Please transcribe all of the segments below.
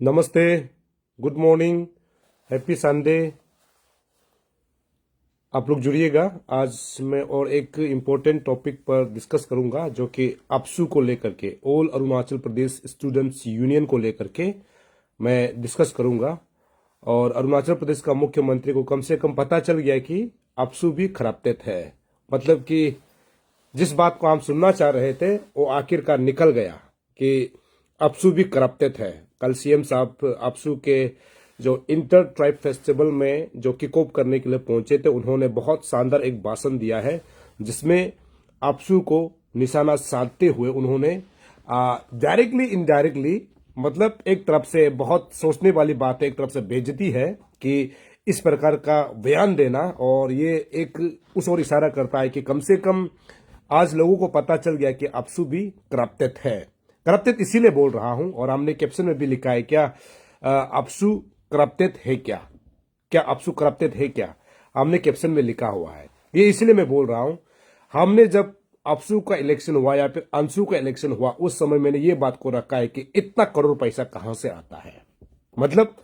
नमस्ते, good morning, happy Sunday. आप लोग जुड़िएगा। आज मैं और एक इम्पोर्टेंट टॉपिक पर डिस्कस करूंगा जो कि अपसू को लेकर के, all Arunachal Pradesh students union को लेकर के मैं डिस्कस करूंगा। और अरुणाचल प्रदेश का मुख्यमंत्री को कम से कम पता चल गया कि अपसू भी खराबतेत है। मतलब कि जिस बात को हम सुनना चाह रहे थे वो आखिरकार निकल गया कि अपसू भी करप्टेड है। कल सीएम साहब अपसू के जो इंटर ट्राइब फेस्टिवल में जो किक ऑफ करने के लिए पहुंचे थे, उन्होंने बहुत शानदार एक भाषण दिया है जिसमें अपसू को निशाना साधते हुए उन्होंने डायरेक्टली इनडायरेक्टली, मतलब एक तरफ से बहुत सोचने वाली बात है, एक तरफ से बेइज्जती है कि इस प्रकार का बयान देना। और ये एक उस ओर इशारा करता है कि कम से कम आज लोगों को पता चल गया कि अपसू भी करप्टेड है। करप्टेड इसीलिए बोल रहा हूं और हमने कैप्शन में भी लिखा है, क्या अपसू करप्टेड है क्या, क्या अपसू करप्टेड है क्या, हमने कैप्शन में लिखा हुआ है। ये इसलिए मैं बोल रहा हूं, हमने जब अपसू का इलेक्शन हुआ या फिर अंशु का इलेक्शन हुआ उस समय मैंने ये बात को रखा है कि इतना करोड़ पैसा कहां से आता है। मतलब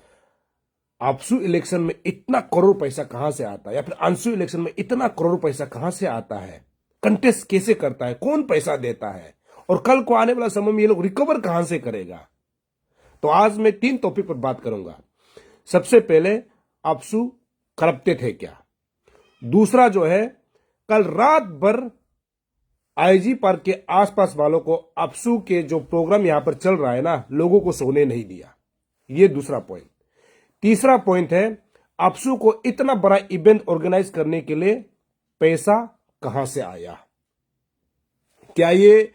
अपसू इलेक्शन में इतना करोड़ पैसा कहां से आता है या फिर अंशु इलेक्शन में इतना करोड़ पैसा कहां से आता है, कंटेस्ट कैसे करता है, कौन पैसा देता है और कल को आने वाला समय में ये लोग रिकवर कहां से करेगा। तो आज मैं 3 टॉपिक पर बात करूंगा। सबसे पहले अपसू करप्टेड है क्या। दूसरा जो है, कल रात भर आईजी पार्क के आसपास वालों को अपसू के जो प्रोग्राम यहां पर चल रहा है ना, लोगों को सोने नहीं दिया। ये दूसरा पॉइंट। तीसरा पॉइंट है, अपसू को इतना बड़ा इवेंट ऑर्गेनाइज करने के लिए पैसा कहां से आया। क्या ये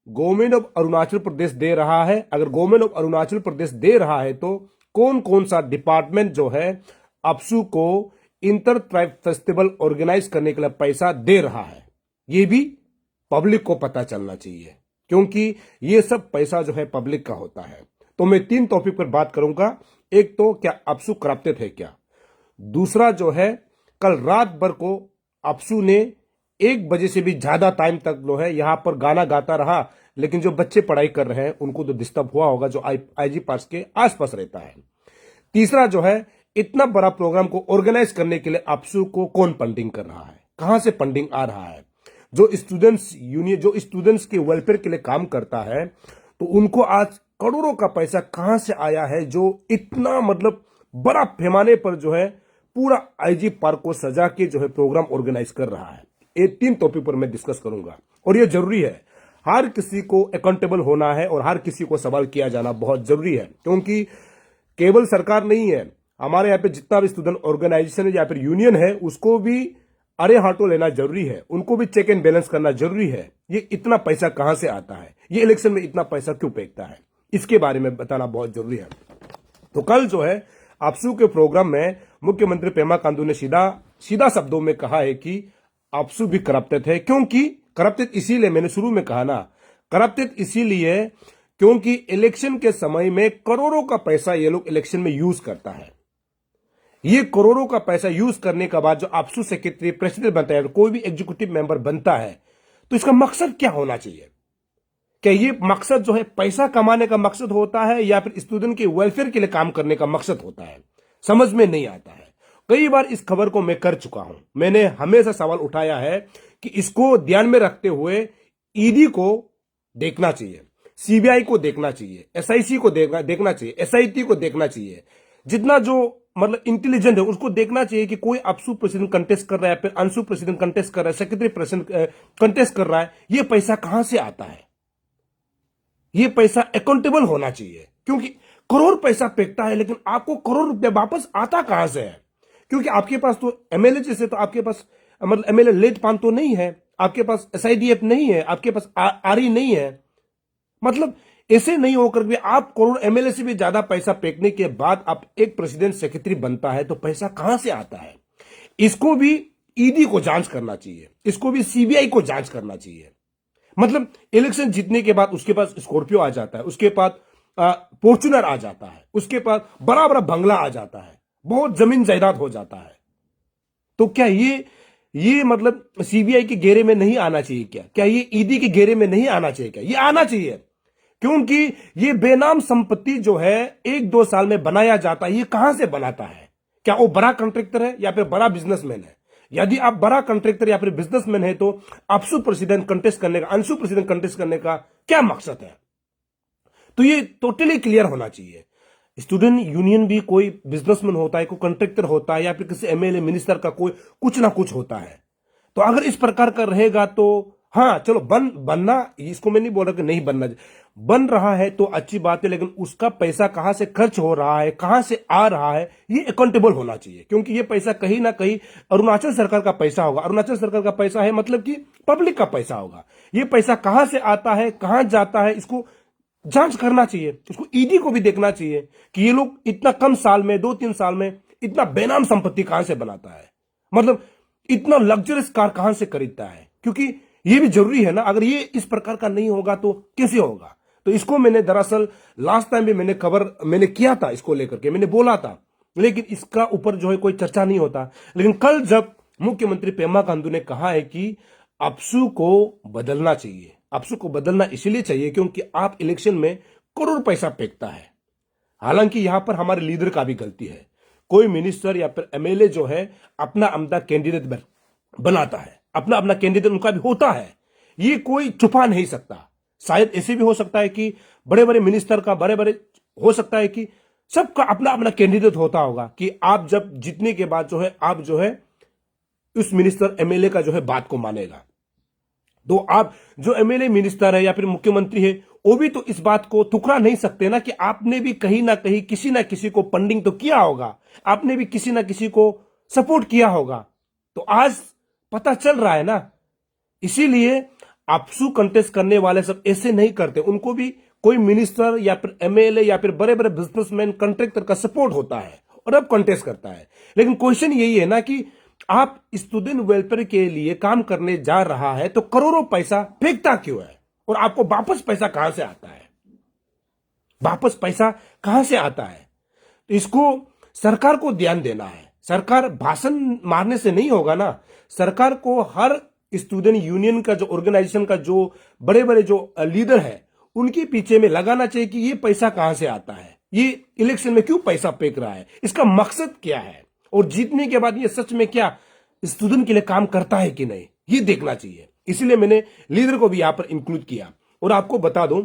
गवर्नमेंट ऑफ अरुणाचल प्रदेश दे रहा है? अगर गवर्नमेंट ऑफ अरुणाचल प्रदेश दे रहा है तो कौन कौन सा डिपार्टमेंट जो है अपसू को इंटर ट्राइब फेस्टिवल ऑर्गेनाइज करने के लिए पैसा दे रहा है, ये भी पब्लिक को पता चलना चाहिए, क्योंकि ये सब पैसा जो है पब्लिक का होता है। तो मैं 3 टॉपिक पर बात करूंगा। एक तो क्या अपसू करप्टेड है क्या। दूसरा जो है, कल रात भर को अपसू ने 1 बजे से भी ज्यादा टाइम तक जो है यहां पर गाना गाता रहा, लेकिन जो बच्चे पढ़ाई कर रहे हैं उनको तो डिस्टर्ब हुआ होगा, जो आईजी पास के आसपास रहता है। तीसरा जो है, इतना बड़ा प्रोग्राम को ऑर्गेनाइज करने के लिए अपसू को कौन फंडिंग कर रहा है, कहां से फंडिंग आ रहा है। जो स्टूडेंट्स यूनियन, जो स्टूडेंट्स के वेलफेयर के लिए काम करता है, तो उनको आज करोड़ों का पैसा कहां से आया है, जो इतना मतलब बड़ा पैमाने पर जो है पूरा आईजी पार्क को सजा के जो है प्रोग्राम ऑर्गेनाइज कर रहा है। ये 3 टॉपिक पर मैं डिस्कस करूंगा और ये जरूरी है। हर किसी को अकाउंटेबल होना है और हर किसी को सवाल किया जाना बहुत जरूरी है, क्योंकि केवल सरकार नहीं है, हमारे यहाँ पे जितना भी स्टूडेंट ऑर्गेनाइजेशन है या फिर यूनियन है, उसको भी अरे हाथों लेना जरूरी है, उनको भी चेक एंड बैलेंस करना जरूरी है। ये इतना पैसा कहां से आता है, ये इलेक्शन में इतना पैसा क्यों फेंकता है, इसके बारे में बताना बहुत जरूरी है। तो कल जो है अपसू के प्रोग्राम में मुख्यमंत्री पेमा खांडू ने सीधा शब्दों में कहा है कि अपसू भी करप्टेड है। क्योंकि करप्टेड इसीलिए, मैंने शुरू में कहा ना, करप्टेड इसीलिए क्योंकि इलेक्शन के समय में करोड़ों का पैसा ये लोग इलेक्शन में यूज करता है। ये करोड़ों का पैसा यूज करने के बाद जो अपसू सेक्रेटरी प्रेसिडेंट बनता है, कोई भी एग्जीक्यूटिव मेंबर बनता है, तो इसका मकसद क्या होना चाहिए। क्या ये मकसद जो है पैसा कमाने का मकसद होता है या फिर स्टूडेंट के वेलफेयर के लिए काम करने का मकसद होता है, समझ में नहीं आता है। कई बार इस खबर को मैं कर चुका हूं, मैंने हमेशा सवाल उठाया है कि इसको ध्यान में रखते हुए ईडी को देखना चाहिए, सीबीआई को देखना चाहिए, एसआईसी को देखना चाहिए, एसआईटी को देखना चाहिए। जितना जो मतलब इंटेलिजेंट है उसको देखना चाहिए कि कोई अपसू प्रेसिडेंट कंटेस्ट कर रहा है, फिर अंशु प्रेसिडेंट कंटेस्ट कर रहा है, सेक्रेटरी प्रेसिडेंट कंटेस्ट कर रहा है, ये पैसा कहां से आता है। ये पैसा अकाउंटेबल होना चाहिए, क्योंकि करोड़ पैसा फेंकता है लेकिन आपको करोड़ रुपया वापस आता कहां से है। क्योंकि आपके पास तो एमएलए जैसे, तो आपके पास मतलब एमएलए लेट पान तो नहीं है, आपके पास एसआईडीएफ नहीं है, आपके पास आरई नहीं है। मतलब ऐसे नहीं होकर भी आप करोड़, एमएलए से भी ज्यादा पैसा फेंकने के बाद आप एक प्रेसिडेंट सेक्रेटरी बनता है, तो पैसा कहां से आता है। इसको भी ईडी को जांच करना चाहिए, इसको भी सीबीआई को जांच करना चाहिए। मतलब इलेक्शन जीतने के बाद उसके पास स्कॉर्पियो आ जाता है, उसके पास फॉर्च्यूनर आ जाता है, उसके पास बड़ा बड़ा बंगला आ जाता है, बहुत जमीन जायदाद हो जाता है। तो क्या ये मतलब सीबीआई के घेरे में नहीं आना चाहिए क्या? क्या ये ईडी के घेरे में नहीं आना चाहिए क्या? ये आना चाहिए, क्योंकि ये बेनाम संपत्ति जो है 1-2 साल में बनाया जाता है, ये कहां से बनाता है? क्या वो बड़ा कॉन्ट्रैक्टर है या फिर बड़ा बिजनेसमैन है? यदि आप बड़ा कॉन्ट्रैक्टर या फिर बिजनेसमैन है तो अंशु प्रेसिडेंट कंटेस्ट करने का क्या मकसद है? तो ये टोटली क्लियर होना चाहिए। स्टूडेंट यूनियन भी कोई बिजनेसमैन होता है, कोई कॉन्ट्रैक्टर होता है, या फिर किसी एमएलए मिनिस्टर का कोई कुछ ना कुछ होता है। तो अगर इस प्रकार का रहेगा तो हाँ चलो बनना, इसको मैं नहीं बोल रहा कि नहीं बनना, बन रहा है तो अच्छी बात है, लेकिन उसका पैसा कहां से खर्च हो रहा है, कहां से आ रहा है, ये अकाउंटेबल होना चाहिए। क्योंकि ये पैसा कहीं ना कहीं अरुणाचल सरकार का पैसा होगा। अरुणाचल सरकार का पैसा है मतलब कि पब्लिक का पैसा होगा। ये पैसा कहां से आता है, कहां जाता है, इसको जांच करना चाहिए। इसको ईडी को भी देखना चाहिए कि ये लोग इतना कम साल में, 2-3 साल में इतना बेनाम संपत्ति कहां से बनाता है, मतलब इतना लग्जरियस कार कहां से खरीदता है। क्योंकि ये भी जरूरी है ना, अगर ये इस प्रकार का नहीं होगा तो कैसे होगा? तो इसको मैंने दरअसल लास्ट टाइम भी मैंने किया था, इसको लेकर के मैंने बोला था, लेकिन इसका ऊपर जो है कोई चर्चा नहीं होता। लेकिन कल जब मुख्यमंत्री पेमा खांडू ने कहा है कि अपसू को बदलना चाहिए, अपसू को बदलना इसलिए चाहिए क्योंकि आप इलेक्शन में करोड़ पैसा फेंकता है। हालांकि यहां पर हमारे लीडर का भी गलती है। कोई मिनिस्टर या फिर एमएलए जो है अपना अपना कैंडिडेट बनाता है, अपना अपना कैंडिडेट उनका भी होता है, ये कोई छुपा नहीं सकता। शायद ऐसे भी हो सकता है कि बड़े बड़े मिनिस्टर का, बड़े बड़े हो सकता है कि सबका अपना अपना कैंडिडेट होता होगा कि आप जब जीतने के बाद जो है आप जो है उस मिनिस्टर एमएलए का जो है बात को मानेगा। तो आप जो एमएलए मिनिस्टर है या फिर मुख्यमंत्री है वो भी तो इस बात को ठुकरा नहीं सकते ना कि आपने भी कहीं ना कहीं किसी ना किसी को फंडिंग तो किया होगा, आपने भी किसी ना किसी को सपोर्ट किया होगा। तो आज पता चल रहा है ना, इसीलिए आपसू कंटेस्ट करने वाले सब ऐसे नहीं करते, उनको भी कोई मिनिस्टर या फिर एमएलए या फिर बड़े बड़े बिजनेसमैन कॉन्ट्रैक्टर का सपोर्ट होता है और अब कंटेस्ट करता है। लेकिन क्वेश्चन यही है ना कि आप स्टूडेंट वेलफेयर के लिए काम करने जा रहा है तो करोड़ों पैसा फेंकता क्यों है, और आपको वापस पैसा कहां से आता है? वापस पैसा कहां से आता है? तो इसको सरकार को ध्यान देना है। सरकार भाषण मारने से नहीं होगा ना, सरकार को हर स्टूडेंट यूनियन का जो ऑर्गेनाइजेशन का जो बड़े बड़े जो लीडर है उनके पीछे में लगाना चाहिए कि ये पैसा कहां से आता है, ये इलेक्शन में क्यों पैसा फेंक रहा है, इसका मकसद क्या है, और जीतने के बाद ये सच में क्या स्टूडेंट के लिए काम करता है कि नहीं, ये देखना चाहिए। इसलिए मैंने लीडर को भी यहां पर इंक्लूड किया। और आपको बता दूं,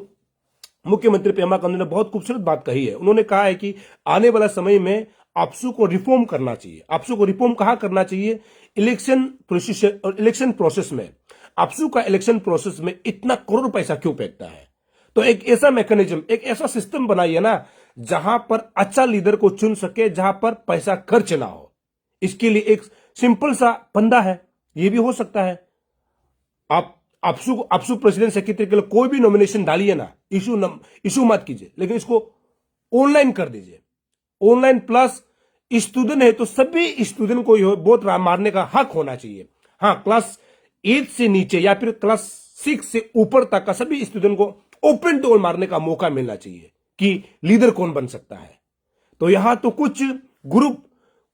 मुख्यमंत्री पेमा खांडू ने बहुत खूबसूरत बात कही है। उन्होंने कहा है कि आने वाला समय में आपसू को रिफॉर्म करना चाहिए। आपसू को रिफॉर्म कहां करना चाहिए? इलेक्शन प्रोसेस और इलेक्शन प्रोसेस में। आपसू का इलेक्शन प्रोसेस में इतना करोड़ पैसा क्यों फेंकता है? तो एक ऐसा मैकेनिज्म, एक ऐसा सिस्टम बनाइए ना जहां पर अच्छा लीडर को चुन सके, जहां पर पैसा खर्च ना हो। इसके लिए एक सिंपल सा फंदा है, यह भी हो सकता है। आप आपसू प्रेसिडेंट सेक्रेटरी के लिए कोई भी नॉमिनेशन डालिए ना, इशू मत कीजिए, लेकिन इसको ऑनलाइन कर दीजिए। ऑनलाइन प्लस स्टूडेंट है तो सभी स्टूडेंट को वोट मारने का हक होना चाहिए। हाँ, क्लास 8 से नीचे या फिर क्लास 6 से ऊपर तक का सभी स्टूडेंट को ओपन टू मारने का मौका मिलना चाहिए कि लीडर कौन बन सकता है। तो यहां तो कुछ ग्रुप,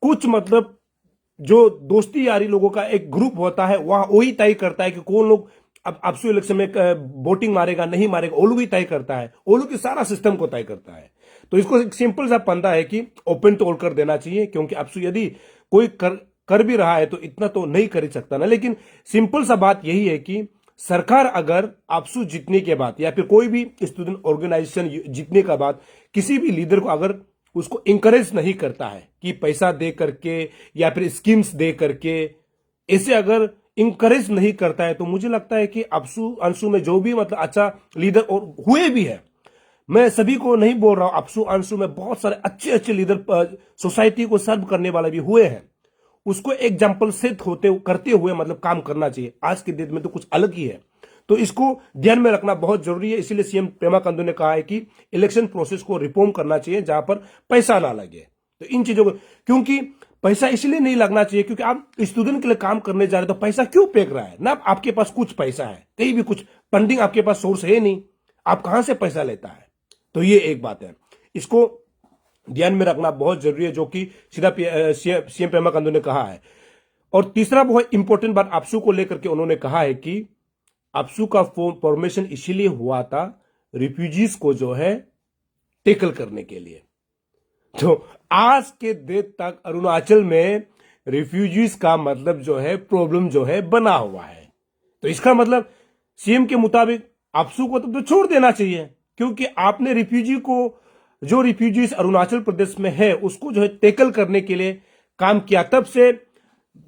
कुछ मतलब जो दोस्ती यारी लोगों का एक ग्रुप होता है, वह वही तय करता है कि कौन लोग अब आपसू इलेक्शन में वोटिंग मारेगा नहीं मारेगा, वो लोग ही तय करता है, वो लोग सारा सिस्टम को तय करता है। तो इसको एक सिंपल सा पंदा है कि ओपन टू ऑल कर देना चाहिए, क्योंकि आपसू यदि कोई कर भी रहा है तो इतना तो नहीं कर सकता ना। लेकिन सिंपल सा बात यही है कि सरकार अगर आपसू जीतने के बाद या फिर कोई भी स्टूडेंट ऑर्गेनाइजेशन जीतने के बाद किसी भी लीडर को अगर उसको इंकरेज नहीं करता है कि पैसा दे करके या फिर स्कीम्स दे करके, ऐसे अगर इंकरेज नहीं करता है तो मुझे लगता है कि अंशु में जो भी मतलब अच्छा लीडर और हुए भी है, मैं सभी को नहीं बोल रहा हूं, अंशु में बहुत सारे अच्छे अच्छे लीडर सोसाइटी को सर्व करने वाले भी हुए हैं, उसको एग्जाम्पल सेट करते हुए मतलब काम करना चाहिए। आज के डेट में तो कुछ अलग ही है, तो इसको ध्यान में रखना बहुत जरूरी है। इसीलिए सीएम पेमा खांडू ने कहा है कि इलेक्शन प्रोसेस को रिफॉर्म करना चाहिए जहां पर पैसा ना लगे। तो इन चीजों को, क्योंकि पैसा इसलिए नहीं लगना चाहिए क्योंकि आप स्टूडेंट के लिए काम करने जा रहे हैं, तो पैसा क्यों फेंक रहा है ना? आपके पास कुछ पैसा है, कहीं भी कुछ फंडिंग आपके पास सोर्स है नहीं, आप कहां से पैसा लेता है? तो ये एक बात है, इसको ध्यान में रखना बहुत जरूरी है, जो कि सीधा सीएम पेमा खांडू ने कहा है। और तीसरा बहुत इंपॉर्टेंट बात आपसू को लेकर के उन्होंने कहा है कि आपसू का फॉर्मेशन इसीलिए हुआ था रिफ्यूजीज को जो है टेकल करने के लिए। तो आज के डेट तक अरुणाचल में रिफ्यूजीज का मतलब जो है प्रॉब्लम जो है बना हुआ है। तो इसका मतलब सीएम के मुताबिक आपसू को तो छोड़ देना चाहिए, क्योंकि आपने जो रिफ्यूजीज अरुणाचल प्रदेश में है उसको जो है टेकल करने के लिए काम किया। तब से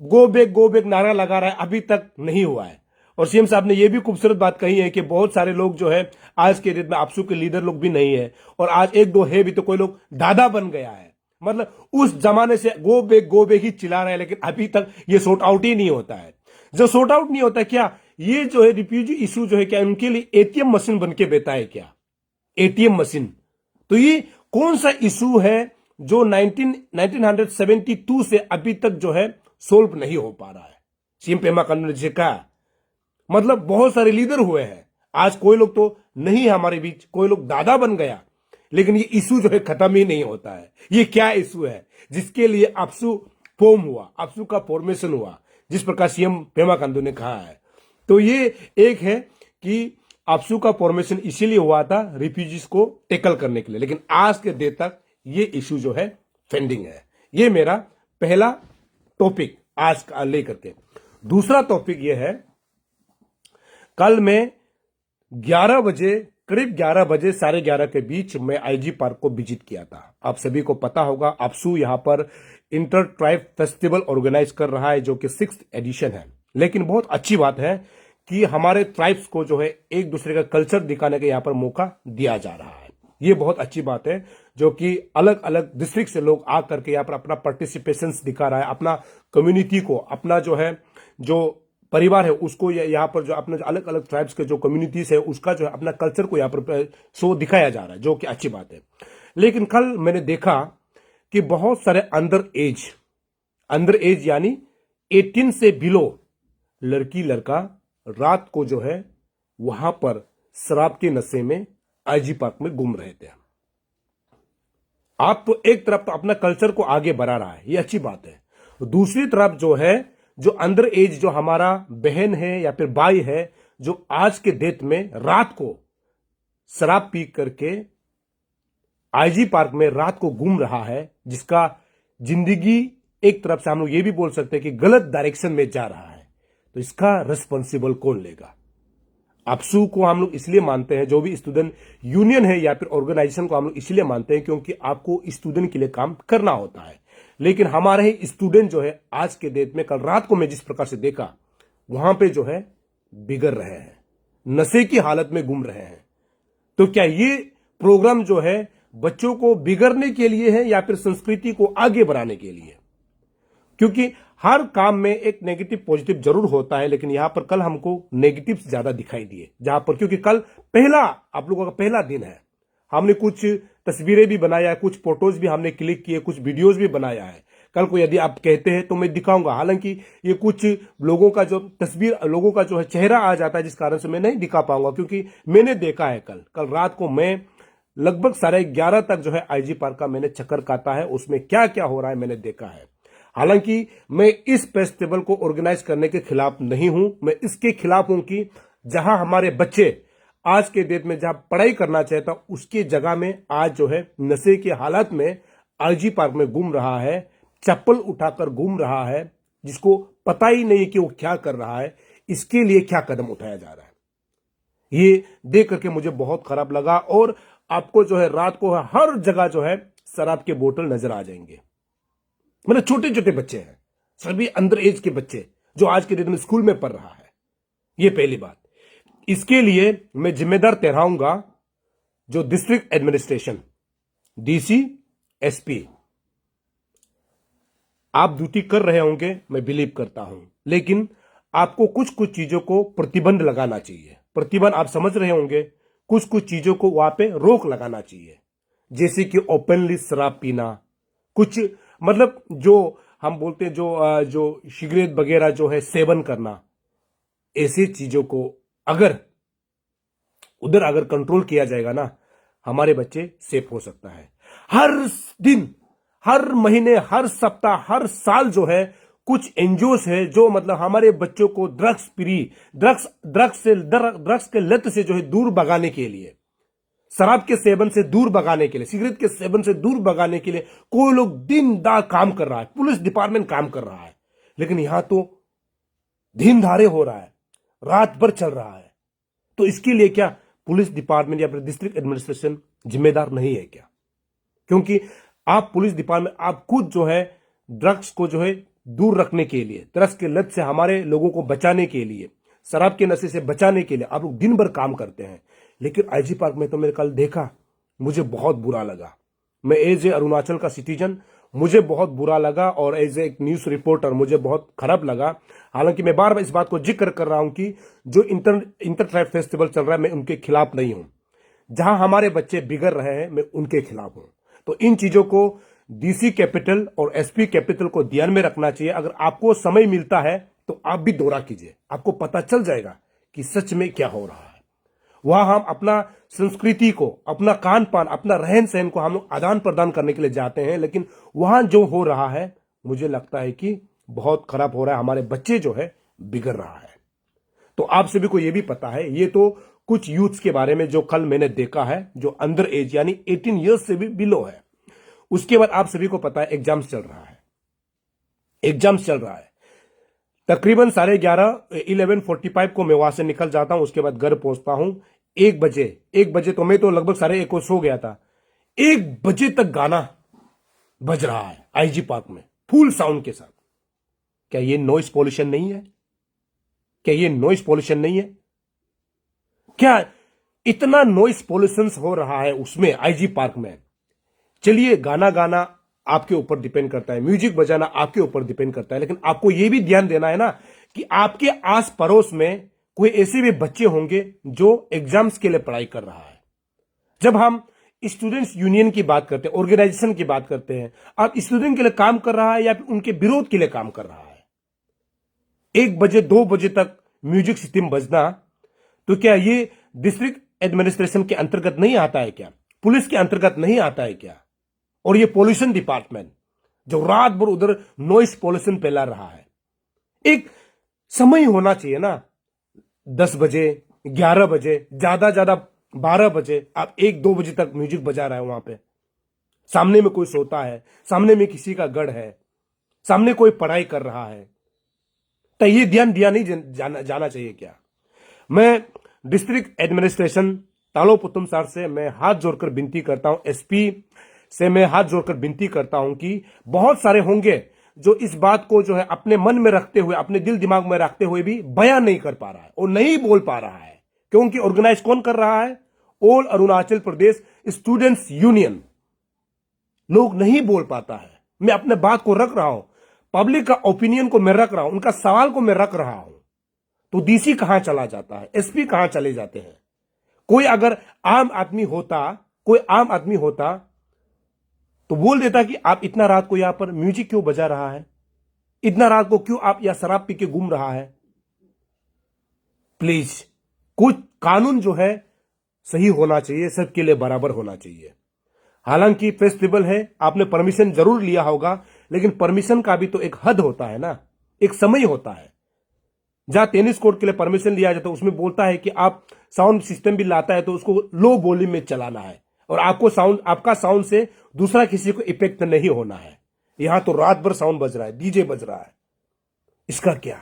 गो बैक नारा लगा रहा है, अभी तक नहीं हुआ है। और सीएम साहब ने यह भी खूबसूरत बात कही है कि बहुत सारे लोग जो है आज के डेट में आपसू के लीडर लोग भी नहीं है, और आज एक दो है भी तो कोई लोग दादा बन गया है। मतलब उस जमाने से गो बैक ही चिल्ला रहा है, लेकिन अभी तक ये सॉर्ट आउट ही नहीं होता है। जो सॉर्ट आउट नहीं होता, क्या ये जो है रिफ्यूजी इशू जो है क्या उनके लिए एटीएम मशीन बन के बैठा है क्या? ATM machine. तो ये कौन सा इशू है जो 1972 से अभी तक जो है सोल्व नहीं हो पा रहा है? सीएम पेमा खांडू ने कहा, मतलब बहुत सारे लीडर हुए हैं, आज कोई लोग तो नहीं है हमारे बीच, कोई लोग दादा बन गया, लेकिन ये इशू जो है खत्म ही नहीं होता है। ये क्या इशू है जिसके लिए आपसू फॉर्म हुआ, आपसू का फॉर्मेशन हुआ, जिस प्रकार सीएम पेमा खांडू ने कहा है? तो ये एक है कि आपसू का फॉर्मेशन इसीलिए हुआ था रिफ्यूजीज को टेकल करने के लिए, लेकिन आज के डेट तक ये इशू जो है पेंडिंग है। ये मेरा पहला टॉपिक आज का लेकर के। दूसरा टॉपिक ये है, कल मैं 11 बजे, करीब 11 बजे 11:30 के बीच में आईजी पार्क को विजिट किया था। आप सभी को पता होगा आपसू यहां पर इंटर ट्राइब फेस्टिवल ऑर्गेनाइज कर रहा है, जो कि 6th एडिशन है। लेकिन बहुत अच्छी बात है कि हमारे ट्राइब्स को जो है एक दूसरे का कल्चर दिखाने का यहां पर मौका दिया जा रहा है। ये बहुत अच्छी बात है, जो कि अलग अलग डिस्ट्रिक्ट से लोग आकर के यहां पर अपना पार्टिसिपेशन दिखा रहा है, अपना कम्युनिटी को, अपना जो है जो परिवार है उसको, यहाँ पर जो अपने अलग अलग ट्राइब्स के जो कम्युनिटीज है उसका जो है अपना कल्चर को यहाँ पर शो दिखाया जा रहा है, जो कि अच्छी बात है। लेकिन कल मैंने देखा कि बहुत सारे अंडर एज यानी 18 से बिलो लड़की लड़का रात को जो है वहां पर शराब के नशे में आईजी पार्क में घूम रहे थे। आप तो एक तरफ तो अपना कल्चर को आगे बढ़ा रहा है, ये अच्छी बात है। दूसरी तरफ जो है जो अंडर एज जो हमारा बहन है या फिर भाई है, जो आज के डेट में रात को शराब पी करके आईजी पार्क में रात को घूम रहा है, जिसका जिंदगी एक तरफ से हम लोग ये भी बोल सकते हैं कि गलत डायरेक्शन में जा रहा है, तो इसका रिस्पॉन्सिबल कौन लेगा? आपसू को हम लोग इसलिए मानते हैं, जो भी स्टूडेंट यूनियन है या फिर ऑर्गेनाइजेशन को हम लोग इसलिए मानते हैं क्योंकि आपको स्टूडेंट के लिए काम करना होता है। लेकिन हमारे ही स्टूडेंट जो है आज के डेट में, कल रात को मैं जिस प्रकार से देखा, वहां पे जो है बिगड़ रहे हैं, नशे की हालत में घूम रहे हैं। तो क्या ये प्रोग्राम जो है बच्चों को बिगड़ने के लिए है या फिर संस्कृति को आगे बढ़ाने के लिए? क्योंकि हर काम में एक नेगेटिव पॉजिटिव जरूर होता है, लेकिन यहां पर कल हमको नेगेटिव ज्यादा दिखाई दिए, जहां पर क्योंकि कल आप लोगों का पहला दिन है। हमने कुछ तस्वीरें भी बनाया, कुछ फोटोज भी हमने क्लिक किए, कुछ वीडियोज भी बनाया है। कल को यदि आप कहते हैं तो मैं दिखाऊंगा, हालांकि ये कुछ लोगों का जो तस्वीर, लोगों का जो है चेहरा आ जाता है, जिस कारण से मैं नहीं दिखा पाऊंगा, क्योंकि मैंने देखा है कल रात को मैं लगभग 11:30 तक जो है आईजी पार्क का मैंने चक्कर काटा है, उसमें क्या क्या हो रहा है मैंने देखा है। हालांकि मैं इस फेस्टिवल को ऑर्गेनाइज करने के खिलाफ नहीं हूं, मैं इसके खिलाफ हूं कि जहां हमारे बच्चे आज के डेट में जहां पढ़ाई करना चाहता उसकी जगह में आज जो है नशे की हालत में आईजी पार्क में घूम रहा है, चप्पल उठाकर घूम रहा है, जिसको पता ही नहीं कि वो क्या कर रहा है, इसके लिए क्या कदम उठाया जा रहा है। ये देख करके मुझे बहुत खराब लगा। और आपको जो है रात को हर जगह जो है शराब के बोतल नजर आ जाएंगे। मतलब छोटे छोटे बच्चे हैं, सभी अंडर एज के बच्चे, जो आज के दिन में स्कूल में पढ़ रहा है। ये पहली बात। इसके लिए मैं जिम्मेदार ठहराऊंगा जो डिस्ट्रिक्ट एडमिनिस्ट्रेशन, डीसी, एसपी। आप ड्यूटी कर रहे होंगे, मैं बिलीव करता हूं, लेकिन आपको कुछ कुछ चीजों को प्रतिबंध लगाना चाहिए। प्रतिबंध आप समझ रहे होंगे, कुछ कुछ चीजों को वहां पे रोक लगाना चाहिए, जैसे कि ओपनली शराब पीना, कुछ मतलब जो हम बोलते हैं जो सिगरेट वगैरह जो है सेवन करना, ऐसी चीजों को अगर कंट्रोल किया जाएगा ना, हमारे बच्चे सेफ हो सकता है। हर दिन, हर महीने, हर सप्ताह, हर साल जो है कुछ एनजीओस है जो मतलब हमारे बच्चों को ड्रग्स के लत से जो है दूर भगाने के लिए शराब के सेवन से दूर भगाने के लिए, सिगरेट के सेवन से दूर भगाने के लिए कोई लोग दिन रात काम कर रहा है, पुलिस डिपार्टमेंट काम कर रहा है, लेकिन यहां तो दिन धारे हो रहा है, रात भर चल रहा है। तो इसके लिए क्या पुलिस डिपार्टमेंट या फिर डिस्ट्रिक्ट एडमिनिस्ट्रेशन जिम्मेदार नहीं है क्या? क्योंकि आप पुलिस डिपार्टमेंट, आप खुद जो है ड्रग्स को जो है दूर रखने के लिए, ड्रग्स के लत से हमारे लोगों को बचाने के लिए, शराब के नशे से बचाने के लिए आप लोग दिन भर काम करते हैं। लेकिन आईजी पार्क में तो मैंने कल देखा, मुझे बहुत बुरा लगा। मैं एज ए अरुणाचल का सिटीजन, मुझे बहुत बुरा लगा, और एज ए न्यूज रिपोर्टर मुझे बहुत खराब लगा। हालांकि मैं बार बार इस बात को जिक्र कर रहा हूं कि जो इंटर ट्राइब फेस्टिवल चल रहा है, मैं उनके खिलाफ नहीं हूं। जहां हमारे बच्चे बिगड़ रहे हैं, मैं उनके खिलाफ हूं। तो इन चीजों को डीसी कैपिटल और एसपी कैपिटल को ध्यान में रखना चाहिए। अगर आपको समय मिलता है तो आप भी दौरा कीजिए, आपको पता चल जाएगा कि सच में क्या हो रहा है। वहां हम अपना संस्कृति को, अपना खान पान, अपना रहन सहन को हम लोग आदान प्रदान करने के लिए जाते हैं, लेकिन वहां जो हो रहा है मुझे लगता है कि बहुत खराब हो रहा है। हमारे बच्चे जो है बिगड़ रहा है। तो आप सभी को यह भी पता है, ये तो कुछ यूथ्स के बारे में जो कल मैंने देखा है, जो अंडर एज यानी 18 ईयर्स से भी बिलो है। उसके बाद आप सभी को पता है एग्जाम्स चल रहा है, एग्जाम्स चल रहा है। तकरीबन 11:45 को मैं वहां से निकल जाता हूं, उसके बाद घर पहुंचता हूं 1 बजे तो मैं तो लगभग 1:30 सो गया था। 1 बजे तक गाना बज रहा है आईजी पार्क में फुल साउंड के साथ। क्या ये नॉइस पॉल्यूशन नहीं है? क्या ये नॉइस पॉल्यूशन नहीं है? क्या इतना नॉइस पॉल्यूशन हो रहा है उसमें, आईजी पार्क में? चलिए, गाना गाना आपके ऊपर डिपेंड करता है, म्यूजिक बजाना आपके ऊपर डिपेंड करता है, लेकिन आपको यह भी ध्यान देना है ना कि आपके आस पड़ोस में कोई ऐसे भी बच्चे होंगे जो एग्जाम्स के लिए पढ़ाई कर रहा है। जब हम स्टूडेंट्स यूनियन की बात करते हैं, ऑर्गेनाइजेशन की बात करते हैं, आप स्टूडेंट के लिए काम कर रहा है या फिर उनके विरोध के लिए काम कर रहा है? 1 बजे 2 बजे तक म्यूजिक सिस्टम बजना, तो क्या ये डिस्ट्रिक्ट एडमिनिस्ट्रेशन के अंतर्गत नहीं आता है क्या? पुलिस के अंतर्गत नहीं आता है क्या? और ये पॉल्यूशन डिपार्टमेंट जो रात भर उधर नॉइस पॉल्यूशन फैला रहा है। एक समय होना चाहिए ना, 10 बजे, 11 बजे, ज्यादा 12 बजे, आप 1-2 बजे तक म्यूजिक बजा रहा है वहां पे। सामने में कोई सोता है, सामने में किसी का गढ़ है, सामने कोई पढ़ाई कर रहा है, तो ये ध्यान दिया नहीं जाना चाहिए क्या? मैं डिस्ट्रिक्ट एडमिनिस्ट्रेशन तालोपुतम सर से मैं हाथ जोड़कर विनती करता हूं, एसपी से मैं हाथ जोड़कर विनती करता हूं कि बहुत सारे होंगे जो इस बात को जो है अपने मन में रखते हुए, अपने दिल दिमाग में रखते हुए भी बयान नहीं कर पा रहा है और नहीं बोल पा रहा है। क्योंकि ऑर्गेनाइज कौन कर रहा है? All Arunachal Pradesh students union. लोग नहीं बोल पाता है। मैं अपने बात को रख रहा हूं, पब्लिक का ओपिनियन को मैं रख रहा हूं, उनका सवाल को मैं रख रहा हूं, तो डीसी कहां चला जाता है, एसपी कहां चले जाते हैं? कोई अगर आम आदमी होता तो बोल देता कि आप इतना रात को यहां पर म्यूजिक क्यों बजा रहा है, इतना रात को क्यों आप यहां शराब पी के घूम रहा है। प्लीज, कुछ कानून जो है सही होना चाहिए, सबके लिए बराबर होना चाहिए। हालांकि फेस्टिवल है, आपने परमिशन जरूर लिया होगा, लेकिन परमिशन का भी तो एक हद होता है ना, एक समय होता है। जहां टेनिस कोर्ट के लिए परमिशन लिया जाता है उसमें बोलता है कि आप साउंड सिस्टम भी लाता है तो उसको लो वॉल्यूम में चलाना है और आपका साउंड से दूसरा किसी को इफेक्ट नहीं होना है। यहां तो रात भर साउंड बज रहा है, डीजे बज रहा है, इसका क्या?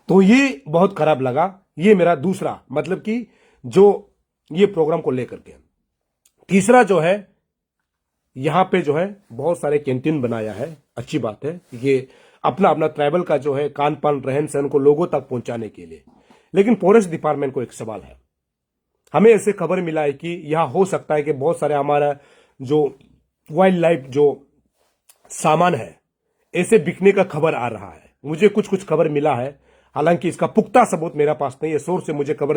तो ये बहुत खराब लगा। ये मेरा दूसरा मतलब कि जो ये प्रोग्राम को लेकर के। तीसरा जो है, यहां पे जो है बहुत सारे कैंटीन बनाया है, अच्छी बात है, ये अपना अपना ट्राइबल का जो है खान पान रहन सहन को लोगों तक पहुंचाने के लिए। लेकिन फॉरेस्ट डिपार्टमेंट को एक सवाल है। हमें ऐसे खबर मिला है कि यहां हो सकता है कि बहुत सारे हमारा जो वाइल्ड लाइफ जो सामान है ऐसे बिकने का खबर आ रहा है। मुझे कुछ खबर मिला है, हालांकि इसका पुख्ता सबूत मेरे पास नहीं है। सोर्स से मुझे खबर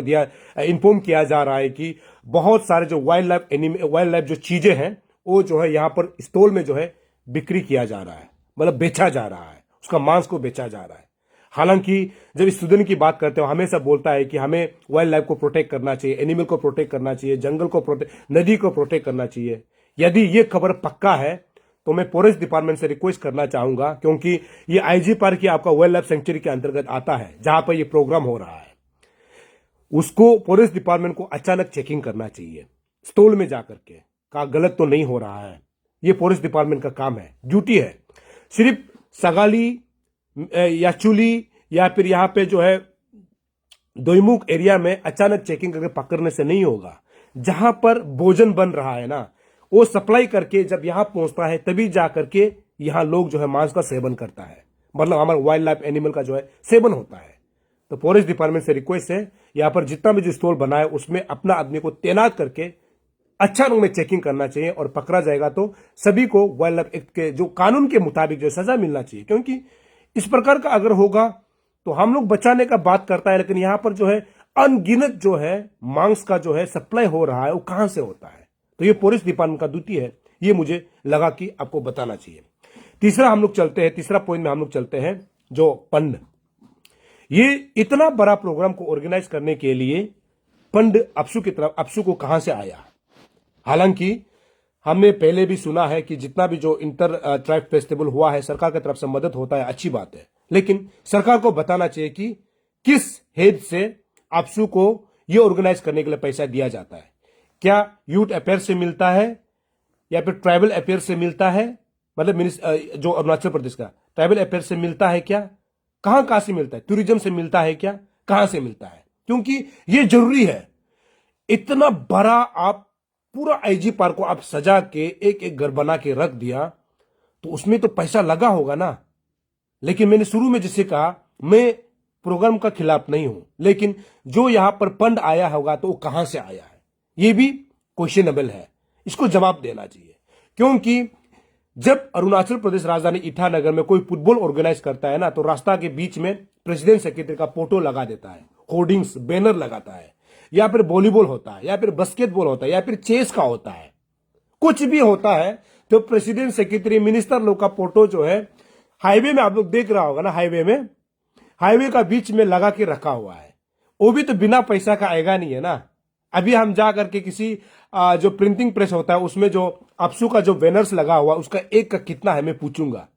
इन्फॉर्म किया जा रहा है कि बहुत सारे जो वाइल्ड लाइफ जो चीजें हैं वो जो है यहां पर स्टॉल में जो है बिक्री किया जा रहा है, मतलब बेचा जा रहा है, उसका मांस को बेचा जा रहा है। हालांकि जब स्टूडेंट की बात करते हो हमेशा बोलता है कि हमें वाइल्ड लाइफ को प्रोटेक्ट करना चाहिए, एनिमल को प्रोटेक्ट करना चाहिए, जंगल को प्रोटेक्ट, नदी को प्रोटेक्ट करना चाहिए। यदि ये खबर पक्का है तो मैं फॉरेस्ट डिपार्टमेंट से रिक्वेस्ट करना चाहूंगा, क्योंकि ये आईजी पार्क ही आपका वाइल्ड लाइफ सेंचुरी के अंतर्गत आता है जहां पर ये प्रोग्राम हो रहा है। उसको पुलिस डिपार्टमेंट को अचानक चेकिंग करना चाहिए, स्टॉल में जाकर के का गलत तो नहीं हो रहा है। ये पुलिस डिपार्टमेंट का काम है, ड्यूटी है। सिर्फ सगाली या चुली या फिर यहां पे जो है दोईमुख एरिया में अचानक चेकिंग करके पकड़ने से नहीं होगा। जहां पर भोजन बन रहा है ना, वो सप्लाई करके जब यहां पहुंचता है तभी जाकर के यहां लोग जो है मांस का सेवन करता है, मतलब हमारा वाइल्ड लाइफ एनिमल का जो है सेवन होता है। तो फॉरेस्ट डिपार्टमेंट से रिक्वेस्ट है, यहां पर जितना भी जो स्टॉल बना है उसमें अपना आदमी को तैनात करके अच्छा रंग में चेकिंग करना चाहिए, और पकड़ा जाएगा तो सभी को वाइल्ड लाइफ एक्ट के जो कानून के मुताबिक जो सजा मिलना चाहिए। क्योंकि इस प्रकार का अगर होगा तो हम लोग बचाने का बात करता है, लेकिन यहां पर जो है अनगिनत जो है मांस का जो है सप्लाई हो रहा है, वो कहां से होता है। तो ये पुलिस डिपार्टमेंट का ड्यूटी है, ये मुझे लगा कि आपको बताना चाहिए। तीसरा पॉइंट में हम लोग चलते हैं जो फंड। ये इतना बड़ा प्रोग्राम को ऑर्गेनाइज करने के लिए फंड अपसू को कहां से आया। हालांकि हमने पहले भी सुना है कि जितना भी जो इंटर ट्राइब फेस्टिवल हुआ है सरकार की तरफ से मदद होता है, अच्छी बात है, लेकिन सरकार को बताना चाहिए कि किस हेड से अपसू को ये ऑर्गेनाइज करने के लिए पैसा दिया जाता है। क्या यूथ अफेयर से मिलता है या फिर ट्राइबल अफेयर से मिलता है, मतलब जो अरुणाचल प्रदेश का ट्राइबल अफेयर से मिलता है क्या, कहां से मिलता है, टूरिज्म से मिलता है क्या, कहां से मिलता है। क्योंकि ये जरूरी है। इतना बड़ा आप पूरा आईजी पार्क को आप सजा के एक एक घर बना के रख दिया तो उसमें तो पैसा लगा होगा ना। लेकिन मैंने शुरू में जिसे कहा, मैं प्रोग्राम का खिलाफ नहीं हूं, लेकिन जो यहां पर फंड आया होगा तो वो कहां से आया है, ये भी क्वेश्चनेबल है, इसको जवाब देना चाहिए। क्योंकि जब अरुणाचल प्रदेश राजधानी ईटानगर में कोई फुटबॉल ऑर्गेनाइज करता है ना, तो रास्ता के बीच में प्रेसिडेंट सेक्रेटरी का फोटो लगा देता है, होर्डिंग्स बैनर लगाता है, या फिर वॉलीबॉल होता है, या फिर बास्केटबॉल होता है, या फिर चेस का होता है, कुछ भी होता है तो प्रेसिडेंट सेक्रेटरी मिनिस्टर लोग का फोटो जो है हाईवे में आप लोग देख रहा होगा ना, हाईवे का बीच में लगा के रखा हुआ है। वो भी तो बिना पैसा का आएगा नहीं है ना। अभी हम जा करके किसी जो प्रिंटिंग प्रेस होता है उसमें जो अपसू का जो बैनर्स लगा हुआ उसका एक का कितना है मैं पूछूंगा,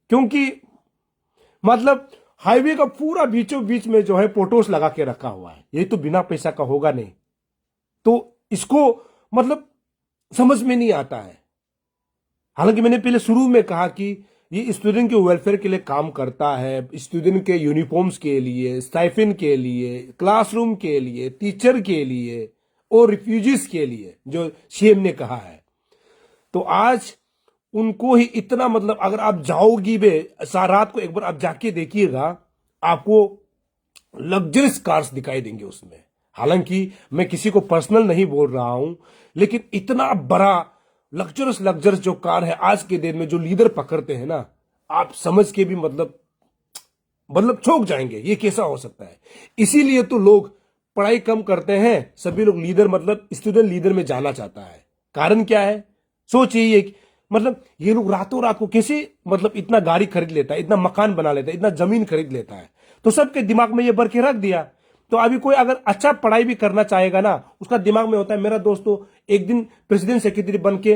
क्योंकि मतलब हाईवे का पूरा बीचों बीच में जो है फोटोस लगा के रखा हुआ है, ये तो बिना पैसा का होगा नहीं। तो इसको मतलब समझ में नहीं आता है। हालांकि मैंने पहले शुरू में कहा कि ये स्टूडेंट के वेलफेयर के लिए काम करता है, स्टूडेंट के यूनिफॉर्म्स के लिए, स्टाइफिन के लिए, क्लासरूम के लिए, टीचर के लिए और रिफ्यूजीज के लिए, जो सीएम ने कहा है। तो आज उनको ही इतना मतलब अगर आप जाओगी रात को एक बार आप जाके देखिएगा, आपको लग्जरियस कार्स दिखाई देंगे उसमें। हालांकि मैं किसी को पर्सनल नहीं बोल रहा हूं, लेकिन इतना बड़ा लग्जरियस जो कार है आज के दिन में जो लीडर पकड़ते हैं ना, आप समझ के भी मतलब चौंक जाएंगे, ये कैसा हो सकता है। इसीलिए तो लोग पढ़ाई कम करते हैं, सभी लोग लीडर मतलब स्टूडेंट लीडर में जाना चाहता है। कारण क्या है, सोचिए, मतलब ये लोग रातों रात को कैसे मतलब इतना गाड़ी खरीद लेता है, इतना मकान बना लेता है, इतना जमीन खरीद लेता है। तो सबके दिमाग में ये भर के रख दिया। तो अभी कोई अगर अच्छा पढ़ाई भी करना चाहेगा ना, उसका दिमाग में होता है मेरा दोस्त तो एक दिन प्रेसिडेंट सेक्रेटरी बन के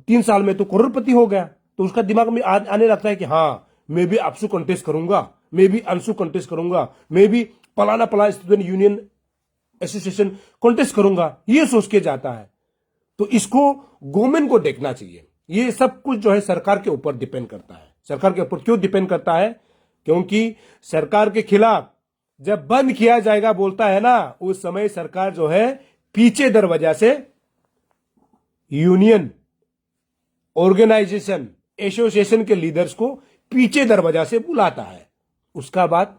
3 साल में तो करोड़पति हो गया, तो उसका दिमाग में आने लगता है कि हाँ मैं भी अपसू कंटेस्ट करूंगा, मैं भी अंशु कंटेस्ट करूंगा, मैं भी पलाना स्टूडेंट यूनियन एसोसिएशन कंटेस्ट करूंगा, ये सोच के जाता है। तो इसको गवर्नमेंट को देखना चाहिए। ये सब कुछ जो है सरकार के ऊपर डिपेंड करता है। सरकार के ऊपर क्यों डिपेंड करता है, क्योंकि सरकार के खिलाफ जब बंद किया जाएगा बोलता है ना, उस समय सरकार जो है पीछे दरवाजा से यूनियन, ऑर्गेनाइजेशन, एसोसिएशन के लीडर्स को पीछे दरवाजा से बुलाता है, उसका बाद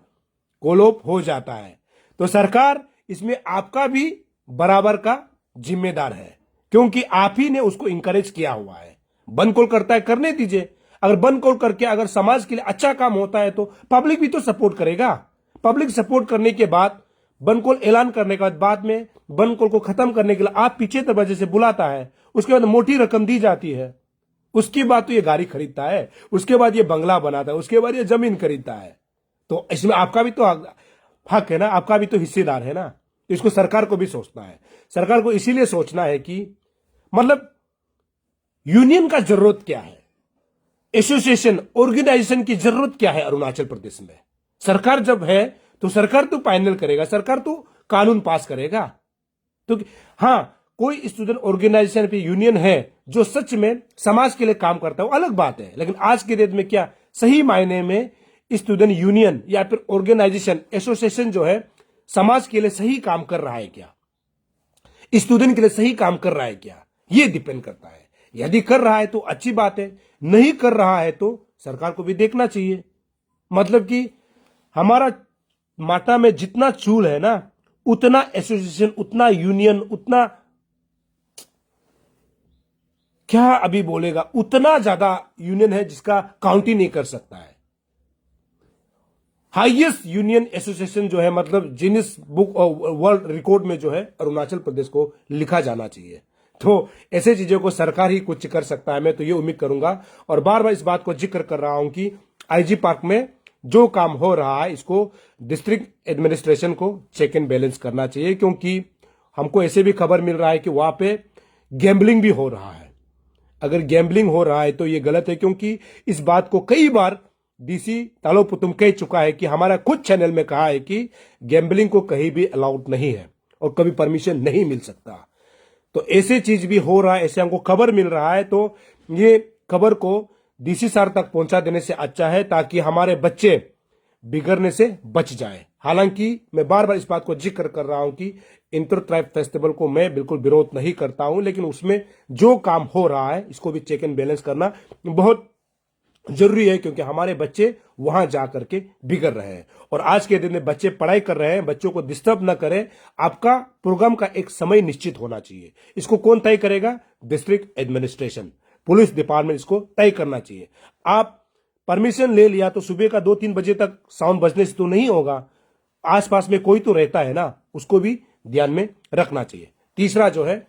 कोलोप हो जाता है। तो सरकार इसमें आपका भी बराबर का जिम्मेदार है, क्योंकि आप ही ने उसको इंकरेज किया हुआ है। बंद कॉल करता है, करने दीजिए। अगर बंद कॉल करके अगर समाज के लिए अच्छा काम होता है तो पब्लिक भी तो सपोर्ट करेगा। पब्लिक सपोर्ट करने के बाद बंद कॉल ऐलान करने के बाद में बंद कॉल को खत्म करने के लिए आप पीछे दरवाजे से बुलाता है, उसके बाद मोटी रकम दी जाती है, उसके बाद तो ये गाड़ी खरीदता है, उसके बाद ये बंगला बनाता है, उसके बाद ये जमीन खरीदता है। तो इसमें आपका भी तो हक है ना, आपका भी तो हिस्सेदार है ना। तो इसको सरकार को भी सोचना है। सरकार को इसीलिए सोचना है कि मतलब यूनियन का जरूरत क्या है, एसोसिएशन, ऑर्गेनाइजेशन की जरूरत क्या है अरुणाचल प्रदेश में। सरकार जब है तो सरकार तो फाइनल करेगा, सरकार तो कानून पास करेगा? तो हाँ, कोई स्टूडेंट ऑर्गेनाइजेशन पे यूनियन है जो सच में समाज के लिए काम करता है, वो अलग बात है। लेकिन आज के डेट में क्या सही मायने में स्टूडेंट यूनियन या फिर ऑर्गेनाइजेशन एसोसिएशन जो है समाज के लिए सही काम कर रहा है क्या, स्टूडेंट के लिए सही काम कर रहा है क्या, ये डिपेंड करता है। यदि कर रहा है तो अच्छी बात है, नहीं कर रहा है तो सरकार को भी देखना चाहिए। मतलब कि हमारा माटा में जितना चूल है ना, उतना एसोसिएशन, उतना यूनियन, उतना क्या अभी बोलेगा, उतना ज्यादा यूनियन है जिसका काउंट ही नहीं कर सकता है। हाईएस्ट यूनियन एसोसिएशन जो है, मतलब जिनिस बुक वर्ल्ड रिकॉर्ड में जो है अरुणाचल प्रदेश को लिखा जाना चाहिए। तो ऐसे चीजों को सरकार ही कुछ कर सकता है, मैं तो ये उम्मीद करूंगा। और बार बार इस बात को जिक्र कर रहा हूं कि आईजी पार्क में जो काम हो रहा है इसको डिस्ट्रिक्ट एडमिनिस्ट्रेशन को चेक एंड बैलेंस करना चाहिए, क्योंकि हमको ऐसे भी खबर मिल रहा है कि वहां पे गैम्बलिंग भी हो रहा है। अगर गैम्बलिंग हो रहा है तो ये गलत है, क्योंकि इस बात को कई बार डीसी तालो पुतुम कह चुका है कि हमारा खुद चैनल में कहा है कि गैम्बलिंग को कहीं भी अलाउड नहीं है और कभी परमिशन नहीं मिल सकता। तो ऐसे चीज भी हो रहा है, ऐसे हमको खबर मिल रहा है। तो ये खबर को डीसी सर तक पहुंचा देने से अच्छा है, ताकि हमारे बच्चे बिगड़ने से बच जाए। हालांकि मैं बार बार इस बात को जिक्र कर रहा हूं कि इंटर ट्राइब फेस्टिवल को मैं बिल्कुल विरोध नहीं करता हूं, लेकिन उसमें जो काम हो रहा है इसको भी चेक एंड बैलेंस करना बहुत जरूरी है, क्योंकि हमारे बच्चे वहां जाकर के बिगड़ रहे हैं। और आज के दिन में बच्चे पढ़ाई कर रहे हैं, बच्चों को डिस्टर्ब ना करें। आपका प्रोग्राम का एक समय निश्चित होना चाहिए। इसको कौन तय करेगा? डिस्ट्रिक्ट एडमिनिस्ट्रेशन, पुलिस डिपार्टमेंट इसको तय करना चाहिए। आप परमिशन ले लिया तो सुबह का 2-3 बजे तक साउंड बजने से तो नहीं होगा, आसपास में कोई तो रहता है ना, उसको भी ध्यान में रखना चाहिए। तीसरा जो है,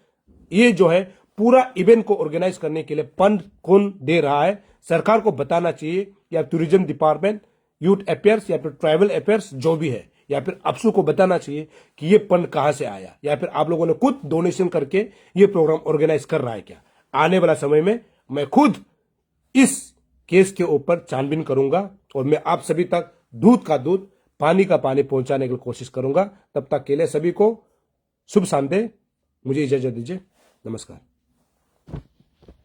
ये जो है पूरा इवेंट को ऑर्गेनाइज करने के लिए फंड कौन दे रहा है, सरकार को बताना चाहिए, या टूरिज्म डिपार्टमेंट, यूथ अफेयर्स या फिर ट्राइबल अफेयर्स जो भी है, या फिर अफसू को बताना चाहिए कि ये फंड कहां से आया, या फिर आप लोगों ने खुद डोनेशन करके ये प्रोग्राम ऑर्गेनाइज कर रहा है क्या। आने वाला समय में मैं खुद इस केस के ऊपर छानबीन करूंगा और मैं आप सभी तक दूध का दूध, पानी का पानी पहुंचाने की कोशिश करूंगा। तब तक के लिए सभी को शुभ शांति, मुझे इजाजत दीजिए। नमस्कार।